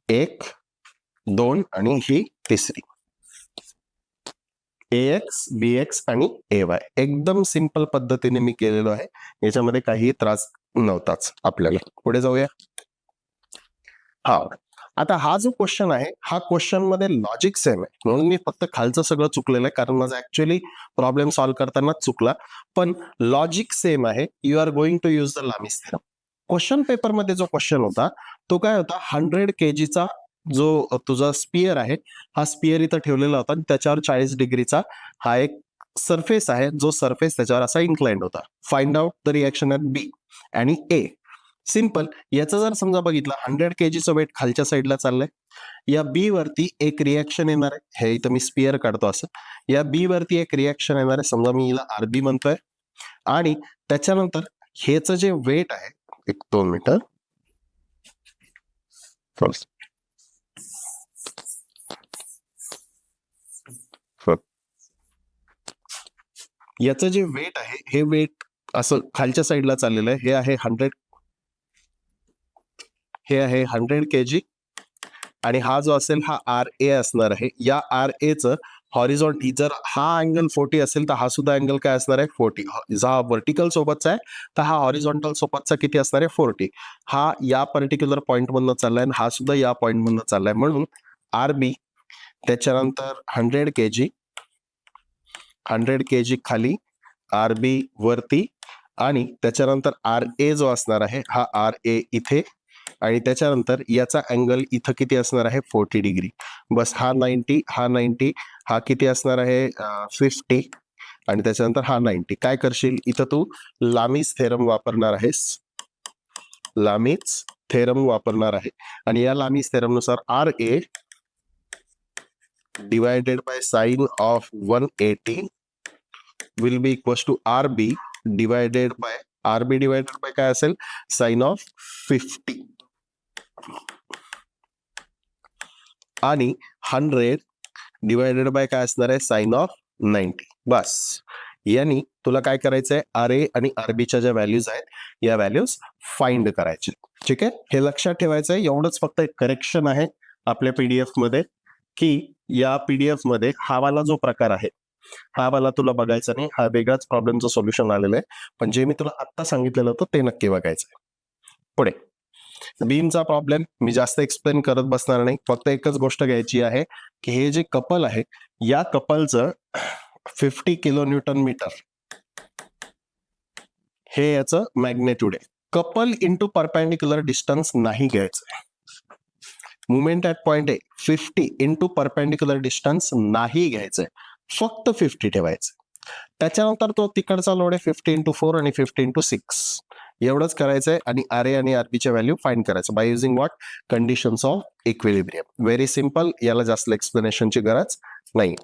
1, 2 आणि ही तिसरी. AX, BX आणि AY एकदम सिंपल पद्धतीने मी केलेलो आहे. याच्यामध्ये काही त्रास नव्हताच आपल्याला. पुढे जाऊया. हा आता हा जो क्वेश्चन आहे हा क्वेश्चन मध्ये लॉजिक सेम आहे, म्हणून मी फक्त खालचं सगळं चुकलेलं आहे, कारण माझा ऍक्च्युअली प्रॉब्लेम सॉल्व्ह करतानाच चुकला, पण लॉजिक सेम आहे. You are going to use the Lami's theorem. Question paper मध्ये जो क्वेश्चन होता तो काय होता, 100 kg जो तुझा स्पियर आहे हा स्पियर इथं ठेवलेला होता आणि त्याच्यावर 40 डिग्रीचा हा एक सरफेस आहे, जो सरफेस त्याच्यावर असा इन्क्लाइंड होता. Find out the reaction at B आणि A. सिंपल. याचं जर समजा बघितलं 100 kgचं वेट खालच्या साईडला चाललंय, या B वरती एक रिएक्शन येणार आहे. हे इथं मी स्पियर काढतो असं. या B वरती एक रिएक्शन येणार आहे, समजा मी हिला RB म्हणतोय आणि त्याच्यानंतर हेच जे वेट आहे, एक 2 मिनिटं, याचं जे वेट आहे हे वेट असं खालच्या साईडला चाललेलं आहे. हे आहे 100 kg आणि हा जो असेल हा RA असणार आहे. या RAचं हॉरिझॉन्टली जर हा अँगल 40 असेल तर हा सुद्धा अँगल काय असणार आहे 40. हा व्हर्टिकल सोबतचा आहे तर हा हॉरिझॉन्टल सोबतचा किती असणार आहे 40. हा या पर्टिक्युलर पॉइंट मधनं चाललाय आणि हा सुद्धा या पॉइंट मधनं चाललाय, म्हणून RB त्याच्यानंतर 100 kg खाली, RB वरती आणि त्याच्यानंतर RA जो असणार आहे हा RA इथे आणि त्याच्यानंतर याचा अँगल इथं किती असणार आहे 40 डिग्री. बस हा 90, हा 90, हा किती असणार आहे 50 आणि त्याच्यानंतर हा 90. काय करशील इथं तू लामिस थेरम वापरणार आहेस. लामिस थेरम वापरणार आहे आणि या लामिस थेरम नुसार RA divided by sine of 180 will be equals to RB divided by काय असेल साइन ऑफ 50 आणि 100 डिवायडेड बाय काय असणार आहे साइन ऑफ 90. बस यांनी तुला काय करायचंय, RA आणि RBच्या ज्या व्हॅल्यूज आहेत या व्हॅल्यूज फाइंड करायचे. ठीक आहे, हे लक्षात ठेवायचं आहे. एवढंच फक्त एक करेक्शन आहे आपल्या PDF मध्ये की या PDF मध्ये हा वाला जो प्रकार आहे हा वाला तुला बघायचा नाही, हा वेगळाच प्रॉब्लेमचं सोल्युशन आलेलं आहे, पण जे मी तुला आत्ता सांगितलेलं होतं ते नक्की बघायचं आहे. पुढे बीमचा प्रॉब्लेम मी जास्त एक्सप्लेन करत बसणार नाही, फक्त एकच गोष्ट घ्यायची आहे की हे जे कपल आहे या कपलचं 50 किलोन्यूटन मीटर हे याचं मॅग्नेट्यूड आहे. कपल इंटू परपेंडिक्युलर डिस्टन्स नाही घ्यायचं. Movement at point A 50 into perpendicular distance नाही घ्यायचंय, फक्त 50 ठेवायचं. त्याच्यानंतर तो तिकडचा लोड आहे 50 into 4 आणि 50 into 6 एवढंच करायचंय आणि RA आणि RBच्या व्हॅल्यू फाइंड करायचं by using what conditions of equilibrium. Very simple, याला जास्त एक्सप्लेनेशनची गरज नाही.